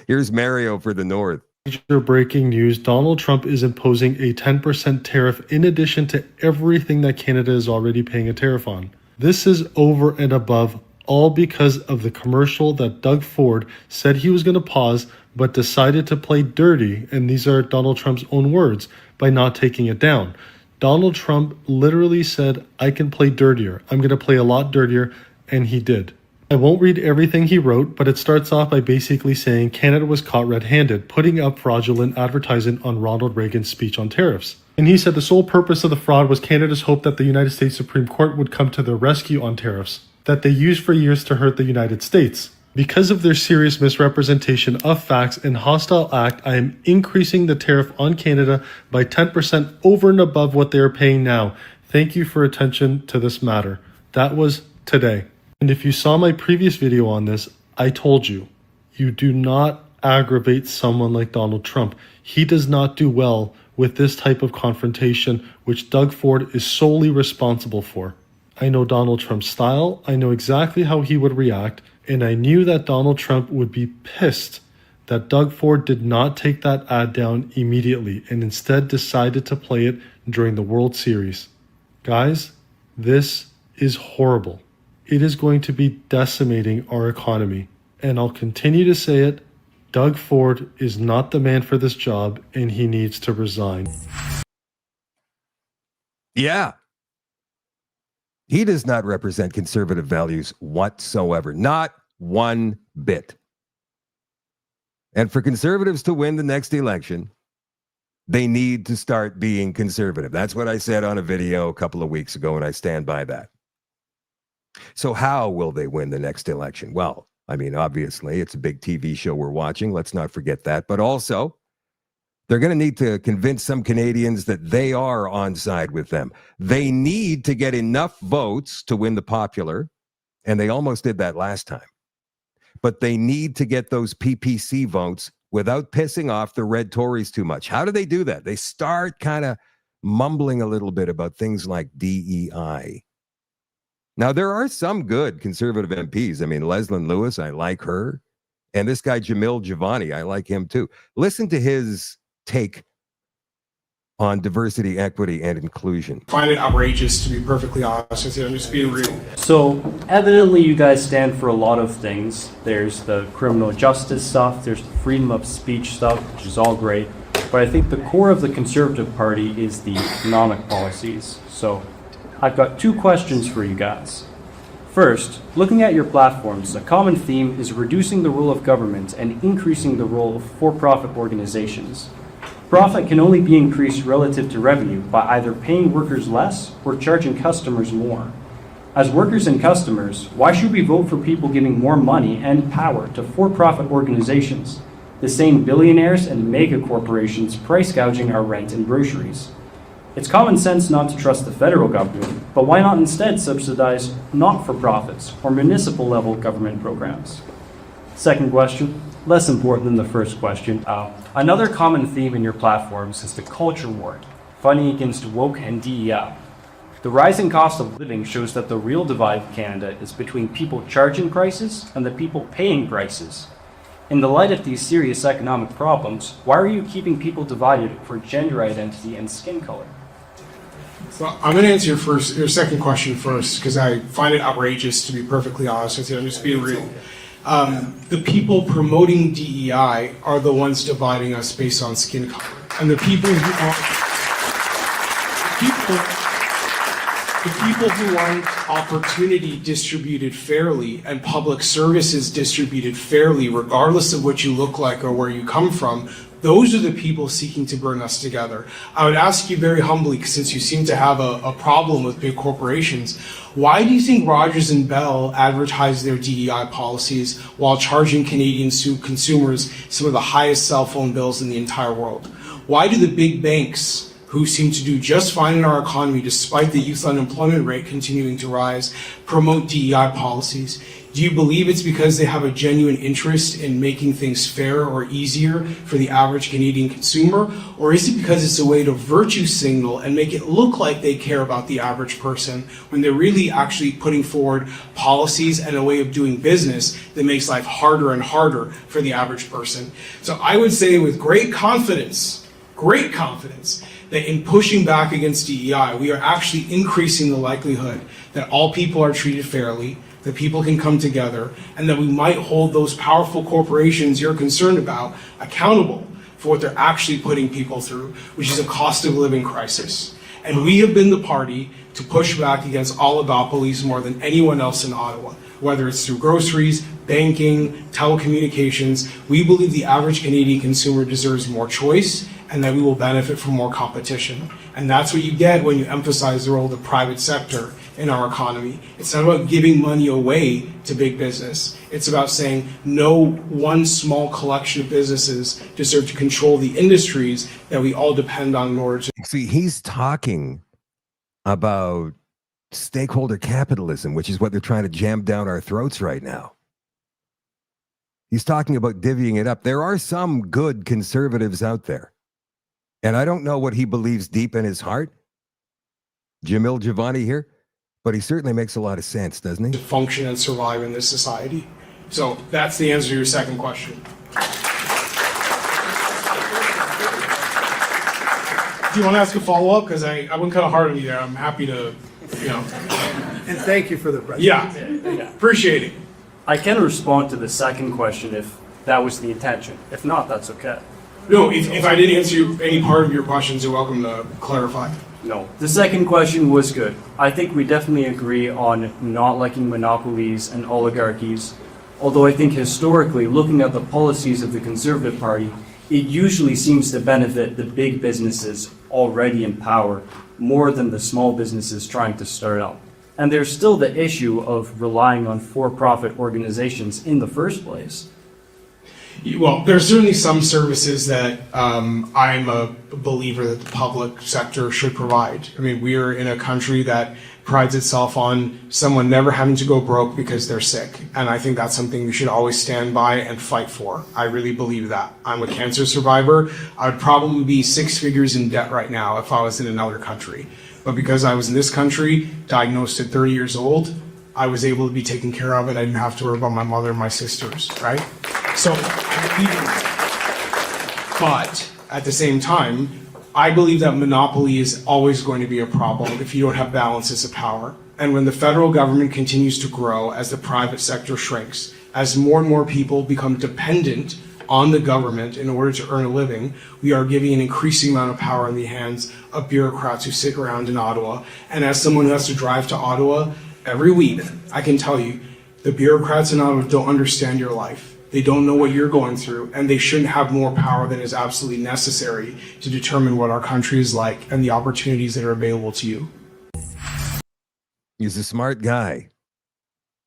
Here's Mario for the North. Major breaking news, Donald Trump is imposing a 10% tariff in addition to everything that Canada is already paying a tariff on. This is over and above, all because of the commercial that Doug Ford said he was going to pause, but decided to play dirty, and these are Donald Trump's own words, by not taking it down. Donald Trump literally said, I can play dirtier. I'm going to play a lot dirtier, and he did. I won't read everything he wrote, but it starts off by basically saying Canada was caught red-handed, putting up fraudulent advertising on Ronald Reagan's speech on tariffs. And he said the sole purpose of the fraud was Canada's hope that the United States Supreme Court would come to their rescue on tariffs, that they used for years to hurt the United States. Because of their serious misrepresentation of facts and hostile act, I am increasing the tariff on Canada by 10% over and above what they are paying now. Thank you for attention to this matter. That was today. And if you saw my previous video on this, I told you, you do not aggravate someone like Donald Trump. He does not do well with this type of confrontation, which Doug Ford is solely responsible for. I know Donald Trump's style. I know exactly how he would react. And I knew that Donald Trump would be pissed that Doug Ford did not take that ad down immediately and instead decided to play it during the World Series. Guys, this is horrible. It is going to be decimating our economy. And I'll continue to say it, Doug Ford is not the man for this job and he needs to resign. Yeah. He does not represent conservative values whatsoever. Not one bit. And for conservatives to win the next election, they need to start being conservative. That's what I said on a video a couple of weeks ago, and I stand by that. So how will they win the next election? Well, I mean, obviously, it's a big TV show we're watching. Let's not forget that. But also, they're going to need to convince some Canadians that they are on side with them. They need to get enough votes to win the popular, and they almost did that last time. But they need to get those PPC votes without pissing off the red Tories too much. How do they do that? They start kind of mumbling a little bit about things like DEI. Now, there are some good conservative MPs. I mean, Leslyn Lewis, I like her. And this guy, Jamil Javani, I like him too. Listen to his take on diversity, equity, and inclusion. I find it outrageous, to be perfectly honest with you. I'm just being real. So evidently you guys stand for a lot of things. There's the criminal justice stuff, there's the freedom of speech stuff, which is all great. But I think the core of the Conservative Party is the economic policies. So I've got two questions for you guys. First, looking at your platforms, a common theme is reducing the role of government and increasing the role of for-profit organizations. Profit can only be increased relative to revenue by either paying workers less or charging customers more. As workers and customers, why should we vote for people giving more money and power to for-profit organizations, the same billionaires and mega corporations price gouging our rent and groceries? It's common sense not to trust the federal government, but why not instead subsidize not-for-profits or municipal-level government programs? Second question, less important than the first question. Another common theme in your platforms is the culture war, fighting against woke and DEI. The rising cost of living shows that the real divide in Canada is between people charging prices and the people paying prices. In the light of these serious economic problems, why are you keeping people divided for gender identity and skin color? So I'm going to answer your second question first, because I find it outrageous, to be perfectly honest with you. I'm just being real. The people promoting DEI are the ones dividing us based on skin color. And the people who want opportunity distributed fairly and public services distributed fairly, regardless of what you look like or where you come from, those are the people seeking to burn us together. I would ask you very humbly, since you seem to have a problem with big corporations, why do you think Rogers and Bell advertise their DEI policies while charging Canadian consumers some of the highest cell phone bills in the entire world? Why do the big banks, who seem to do just fine in our economy despite the youth unemployment rate continuing to rise, promote DEI policies? Do you believe it's because they have a genuine interest in making things fair or easier for the average Canadian consumer? Or is it because it's a way to virtue signal and make it look like they care about the average person when they're really actually putting forward policies and a way of doing business that makes life harder and harder for the average person? So I would say with great confidence, that in pushing back against DEI, we are actually increasing the likelihood that all people are treated fairly, that people can come together, and that we might hold those powerful corporations you're concerned about accountable for what they're actually putting people through, which is a cost of living crisis. And we have been the party to push back against oligopolies more than anyone else in Ottawa, whether it's through groceries, banking, telecommunications. We believe the average Canadian consumer deserves more choice and that we will benefit from more competition. And that's what you get when you emphasize the role of the private sector in our economy. It's not about giving money away to big business. It's about saying no one small collection of businesses deserve to control the industries that we all depend on in order to. See, he's talking about stakeholder capitalism, which is what they're trying to jam down our throats right now. He's talking about divvying it up. There are some good conservatives out there. And I don't know what he believes deep in his heart, Jamil Giovanni here, but he certainly makes a lot of sense, doesn't he? To function and survive in this society. So that's the answer to your second question. Do you want to ask a follow-up? Because I went kind of hard on you there. I'm happy to, And thank you for the presentation. Yeah, appreciate it. I can respond to the second question if that was the intention. If not, that's okay. No, if I didn't answer any part of your questions, you're welcome to clarify. No, the second question was good. I think we definitely agree on not liking monopolies and oligarchies. Although I think historically, looking at the policies of the Conservative Party, it usually seems to benefit the big businesses already in power more than the small businesses trying to start out. And there's still the issue of relying on for-profit organizations in the first place. Well, there's certainly some services that I'm a believer that the public sector should provide. I mean, we are in a country that prides itself on someone never having to go broke because they're sick. And I think that's something we should always stand by and fight for. I really believe that. I'm a cancer survivor. I would probably be 6 figures in debt right now if I was in another country. But because I was in this country, diagnosed at 30 years old, I was able to be taken care of and I didn't have to worry about my mother and my sisters, right? So, but at the same time, I believe that monopoly is always going to be a problem if you don't have balances of power. And when the federal government continues to grow, as the private sector shrinks, as more and more people become dependent on the government in order to earn a living, we are giving an increasing amount of power in the hands of bureaucrats who sit around in Ottawa. And as someone who has to drive to Ottawa every week, I can tell you, the bureaucrats in Ottawa don't understand your life. They don't know what you're going through, and they shouldn't have more power than is absolutely necessary to determine what our country is like and the opportunities that are available to you. He's a smart guy.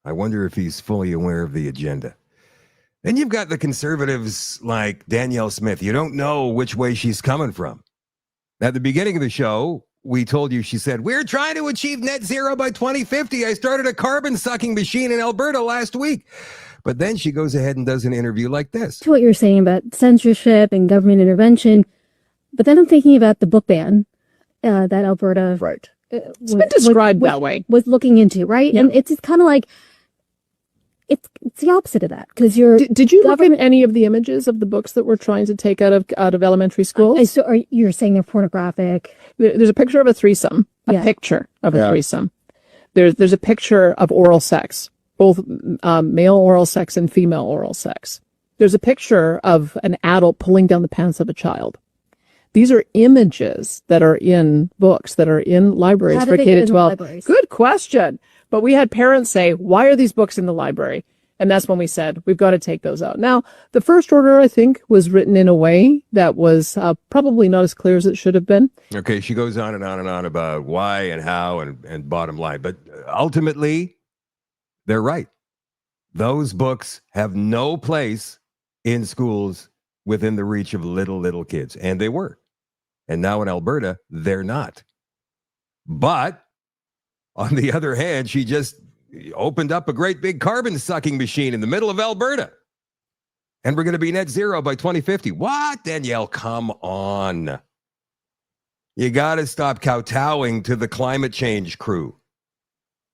I wonder if he's fully aware of the agenda. Then you've got the conservatives like Danielle Smith. You don't know which way she's coming from. At the beginning of the show, we told you, she said, we're trying to achieve net zero by 2050. I started a carbon sucking machine in Alberta last week. But then she goes ahead and does an interview like this. To what you're saying about censorship and government intervention, but then I'm thinking about the book ban that Alberta It's been described that way. Was looking into, right? Yeah. And it's kind of like it's the opposite of that, because you're. Did you look at any of the images of the books that we're trying to take out of elementary schools? So you're saying they're pornographic? There's a picture of a threesome. Yeah. Picture of a threesome. There's a picture of oral sex, both male oral sex and female oral sex. There's a picture of an adult pulling down the pants of a child. These are images that are in books, that are in libraries for K to 12. Good question. But we had parents say, why are these books in the library? And that's when we said, we've got to take those out. Now, the first order, I think, was written in a way that was probably not as clear as it should have been. Okay, she goes on and on and on about why and how and bottom line. But ultimately, they're right. Those books have no place in schools within the reach of little kids. And they were. And now in Alberta, they're not. But on the other hand, she just opened up a great big carbon sucking machine in the middle of Alberta. And we're going to be net zero by 2050. What, Danielle? Come on. You got to stop kowtowing to the climate change crew.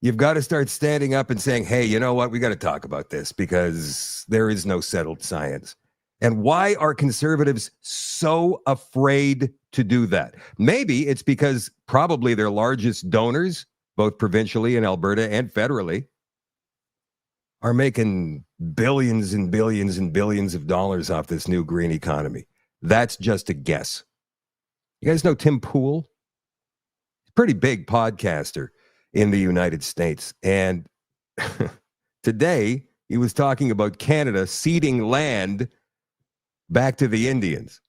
You've got to start standing up and saying, hey, you know what? We got to talk about this because there is no settled science. And why are conservatives so afraid to do that? Maybe it's because probably their largest donors, both provincially in Alberta and federally, are making billions and billions and billions of dollars off this new green economy. That's just a guess. You guys know Tim Pool? He's a pretty big podcaster in the United States. And today he was talking about Canada ceding land back to the Indians.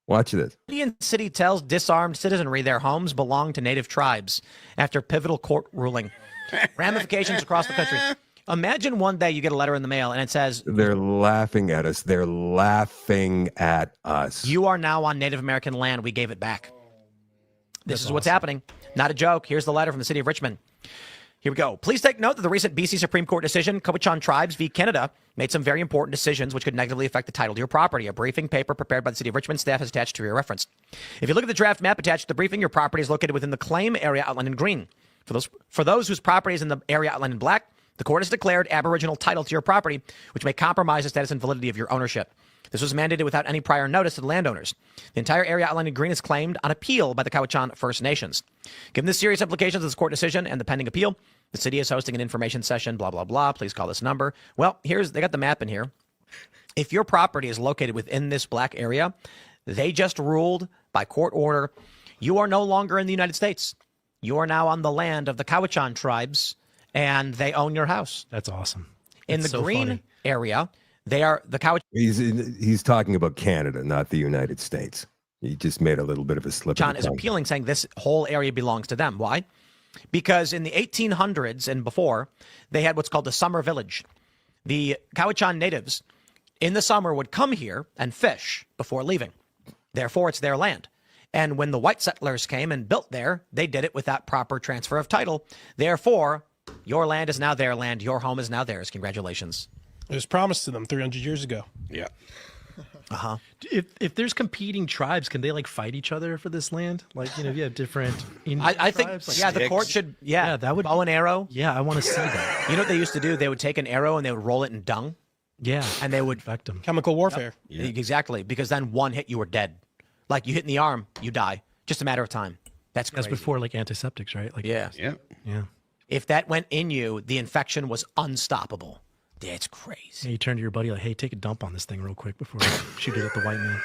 Watch this. Indian city tells disarmed citizenry their homes belong to native tribes after pivotal court ruling. Ramifications across the country. Imagine one day you get a letter in the mail and it says, they're laughing at us. They're laughing at us. You are now on Native American land. We gave it back. This is what's happening. Not a joke. Here's the letter from the city of Richmond. Here we go. Please take note that the recent BC Supreme Court decision, Cowichan Tribes v. Canada, made some very important decisions which could negatively affect the title to your property. A briefing paper prepared by the City of Richmond staff is attached to your reference. If you look at the draft map attached to the briefing, your property is located within the claim area outlined in green. For those whose property is in the area outlined in black, the court has declared Aboriginal title to your property, which may compromise the status and validity of your ownership. This was mandated without any prior notice to the landowners. The entire area outlined in green is claimed on appeal by the Cowichan First Nations. Given the serious implications of this court decision and the pending appeal, the city is hosting an information session, blah, blah, blah. Please call this number. Well, they got the map in here. If your property is located within this black area, they just ruled by court order, you are no longer in the United States. You are now on the land of the Cowichan tribes, and they own your house. That's awesome. In the green area, they are the Cowichan. He's talking about Canada, not the United States. He just made a little bit of a slip. John is appealing, saying this whole area belongs to them. Why? Because in the 1800s and before, they had what's called the summer village. The Cowichan natives in the summer would come here and fish before leaving. Therefore, it's their land. And when the white settlers came and built there, they did it without proper transfer of title. Therefore, your land is now their land. Your home is now theirs. Congratulations. It was promised to them 300 years ago. Yeah. Uh-huh. If there's competing tribes, can they like fight each other for this land? Like, you know, if you have different Indian I think, tribes, like yeah, the sticks. court should, that would bow and arrow. Yeah, I want to see that. You know what they used to do? They would take an arrow and they would roll it in dung. Yeah. And they would affect them. Chemical warfare. Yep. Exactly. Because then one hit, you were dead. Like you hit in the arm, you die. Just a matter of time. That's crazy. That's before like antiseptics, right? Like yeah. Yeah. If that went in you, the infection was unstoppable. That's crazy. Yeah, you turn to your buddy like, hey, take a dump on this thing real quick before I shoot it at the white man.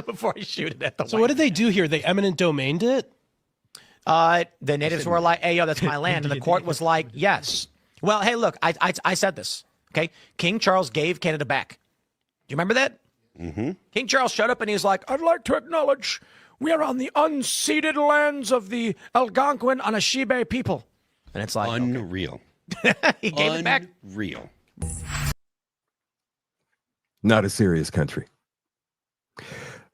Before I shoot it at the So what did they do here? They eminent domained it? The natives were like, hey, yo, that's my land. And the court was like, yes. Well, hey, look, I said this, okay? King Charles gave Canada back. Do you remember that? Mm-hmm. King Charles showed up and he's like, I'd like to acknowledge we are on the unceded lands of the Algonquin Anishinaabe people. And it's like, unreal. Okay. He gave it back. Unreal. Not a serious country.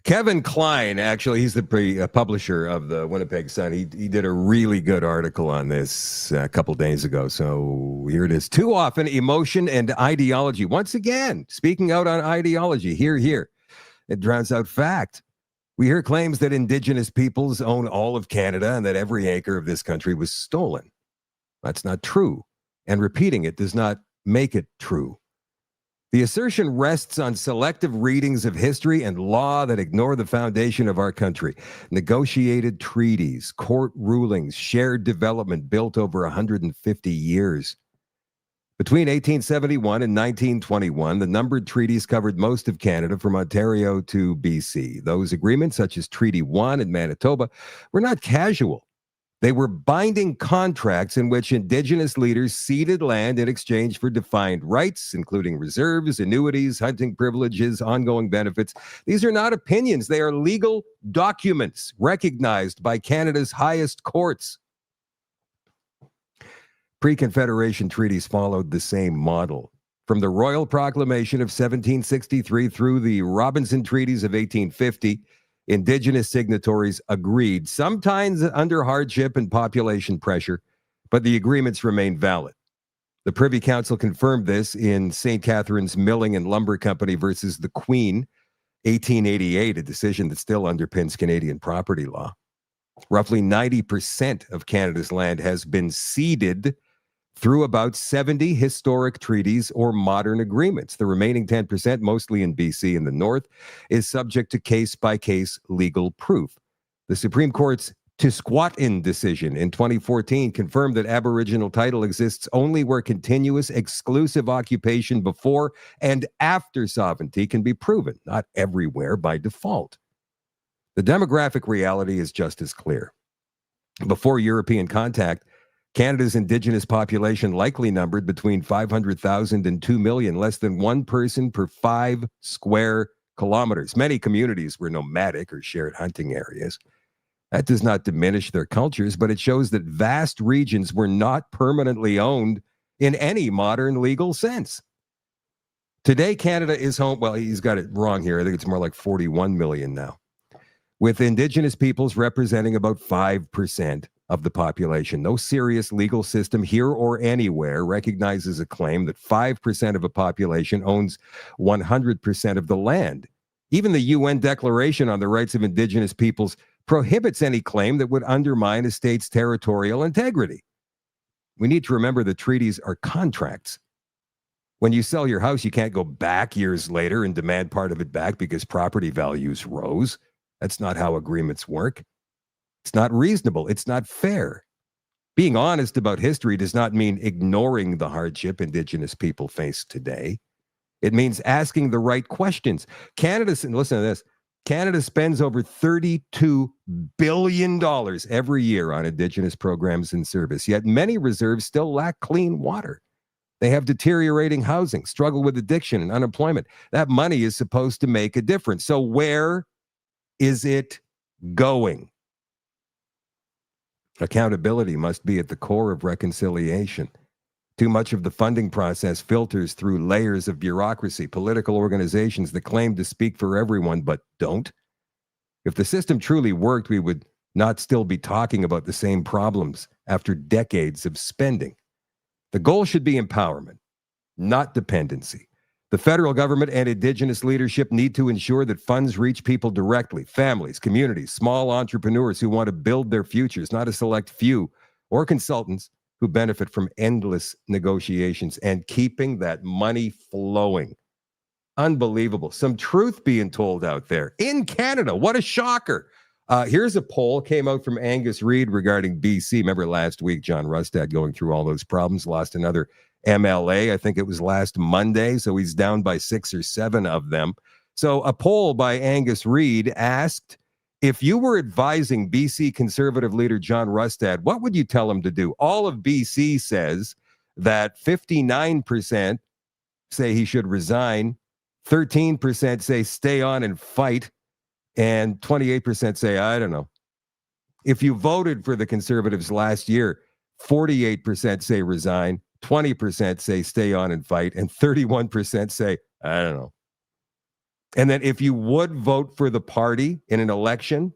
Kevin Klein, actually, he's the publisher of the Winnipeg Sun. He did a really good article on this a couple days ago. So here it is. Too often, emotion and ideology. Once again, speaking out on ideology. Here. It drowns out fact. We hear claims that Indigenous peoples own all of Canada and that every acre of this country was stolen. That's not true. And repeating it does not make it true. The assertion rests on selective readings of history and law that ignore the foundation of our country. Negotiated treaties, court rulings, shared development built over 150 years. Between 1871 and 1921, the numbered treaties covered most of Canada from Ontario to BC. Those agreements, such as Treaty 1 in Manitoba, were not casual. They were binding contracts in which Indigenous leaders ceded land in exchange for defined rights, including reserves, annuities, hunting privileges, ongoing benefits. These are not opinions. They are legal documents recognized by Canada's highest courts. Pre-Confederation treaties followed the same model. From the Royal Proclamation of 1763 through the Robinson Treaties of 1850, Indigenous signatories agreed, sometimes under hardship and population pressure, but the agreements remained valid. The Privy Council confirmed this in St. Catharines Milling and Lumber Company versus the Queen, 1888, a decision that still underpins Canadian property law. Roughly 90% of Canada's land has been ceded through about 70 historic treaties or modern agreements. The remaining 10%, mostly in BC and the North, is subject to case-by-case legal proof. The Supreme Court's Tisquatin decision in 2014 confirmed that Aboriginal title exists only where continuous exclusive occupation before and after sovereignty can be proven, not everywhere by default. The demographic reality is just as clear. Before European contact, Canada's Indigenous population likely numbered between 500,000 and 2 million, less than one person per 5 square kilometers. Many communities were nomadic or shared hunting areas. That does not diminish their cultures, but it shows that vast regions were not permanently owned in any modern legal sense. Today, Canada is home, well, he's got it wrong here. I think it's more like 41 million now, with Indigenous peoples representing about 5% of the population. No serious legal system here or anywhere recognizes a claim that 5% of a population owns 100% of the land. Even the UN Declaration on the Rights of Indigenous Peoples prohibits any claim that would undermine a state's territorial integrity. We need to remember that treaties are contracts. When you sell your house, you can't go back years later and demand part of it back because property values rose. That's not how agreements work. It's not reasonable. It's not fair. Being honest about history does not mean ignoring the hardship Indigenous people face today. It means asking the right questions. Canada, and listen to this, Canada spends over $32 billion every year on Indigenous programs and service, yet many reserves still lack clean water. They have deteriorating housing, struggle with addiction and unemployment. That money is supposed to make a difference. So where is it going? Accountability must be at the core of reconciliation. Too much of the funding process filters through layers of bureaucracy, political organizations that claim to speak for everyone but don't. If the system truly worked, we would not still be talking about the same problems after decades of spending. The goal should be empowerment, not dependency. The federal government and Indigenous leadership need to ensure that funds reach people directly, families, communities, small entrepreneurs who want to build their futures, not a select few or consultants who benefit from endless negotiations and keeping that money flowing. Unbelievable. Some truth being told out there in Canada. What a shocker. Here's a poll came out from Angus Reid regarding BC. Remember last week, John Rustad going through all those problems, lost another MLA. I think it was last Monday. So he's down by 6 or 7 of them. So a poll by Angus Reid asked, if you were advising BC Conservative leader John Rustad, what would you tell him to do? All of BC says that 59% say he should resign, 13% say stay on and fight, and 28% say, I don't know. If you voted for the Conservatives last year, 48% say resign, 20% say stay on and fight, and 31% say, I don't know. And then if you would vote for the party in an election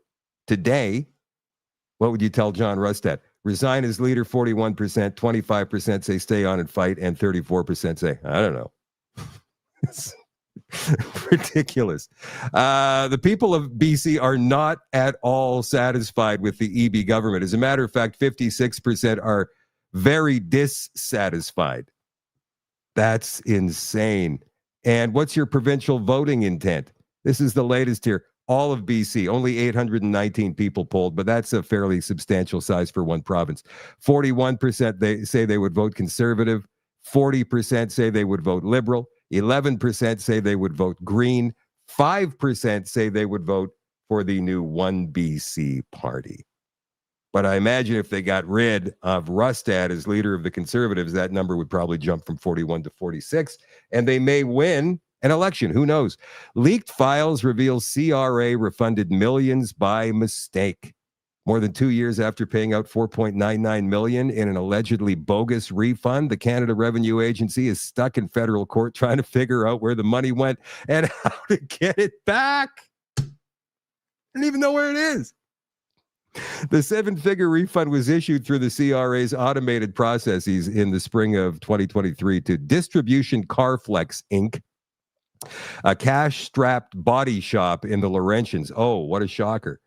today, what would you tell John Rustad? Resign as leader, 41%, 25% say stay on and fight, and 34% say, I don't know. It's ridiculous. The people of BC are not at all satisfied with the EB government. As a matter of fact, 56% are very dissatisfied. That's insane. And what's your provincial voting intent? This is the latest here. All of BC, only 819 people polled, but that's a fairly substantial size for one province. 41% they say they would vote Conservative. 40% say they would vote Liberal. 11% say they would vote Green. 5% say they would vote for the new One BC party. But I imagine if they got rid of Rustad as leader of the Conservatives, that number would probably jump from 41 to 46, and they may win an election. Who knows? Leaked files reveal CRA refunded millions by mistake. More than 2 years after paying out $4.99 million in an allegedly bogus refund, the Canada Revenue Agency is stuck in federal court trying to figure out where the money went and how to get it back. I don't even know where it is. The 7-figure refund was issued through the CRA's automated processes in the spring of 2023 to Distribution Carflex Inc., a cash-strapped body shop in the Laurentians. Oh, what a shocker.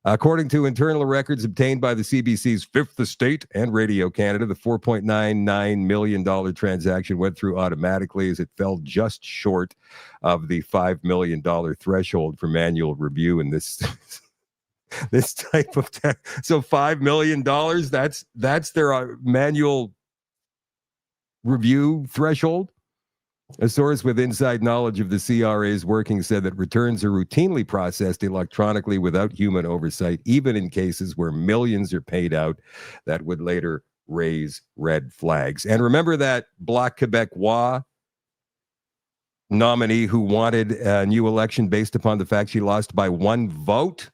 According to internal records obtained by the CBC's Fifth Estate and Radio Canada, the $4.99 million transaction went through automatically as it fell just short of the $5 million threshold for manual review in this this type of so $5 million, that's their manual review threshold. A source with inside knowledge of the CRA's working said that returns are routinely processed electronically without human oversight, even in cases where millions are paid out that would later raise red flags. And remember that Bloc Québécois nominee who wanted a new election based upon the fact she lost by one vote?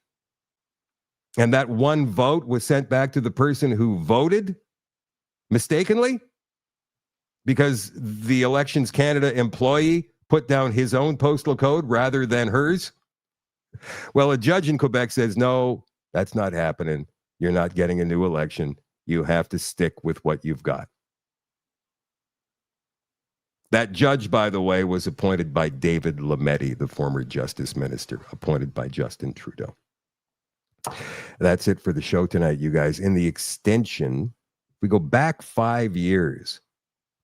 And that one vote was sent back to the person who voted mistakenly because the Elections Canada employee put down his own postal code rather than hers. Well, a judge in Quebec says, no, that's not happening. You're not getting a new election. You have to stick with what you've got. That judge, by the way, was appointed by David Lametti, the former justice minister, appointed by Justin Trudeau. That's it for the show tonight, you guys. In the extension, we go back 5 years.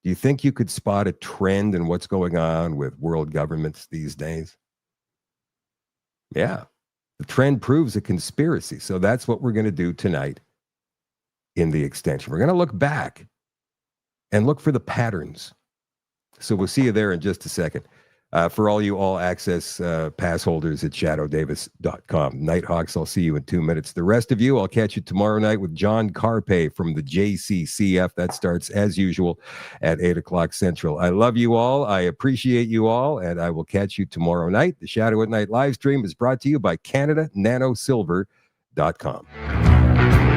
Do you think you could spot a trend in what's going on with world governments these days? Yeah, the trend proves a conspiracy. So that's what we're going to do tonight in the extension. We're going to look back and look for the patterns. So we'll see you there in just a second. For all you all-access pass holders at shadowdavis.com. Nighthawks, I'll see you in 2 minutes. The rest of you, I'll catch you tomorrow night with John Carpe from the JCCF. That starts, as usual, at 8 o'clock Central. I love you all. I appreciate you all, and I will catch you tomorrow night. The Shadow at Night live stream is brought to you by CanadaNanoSilver.com.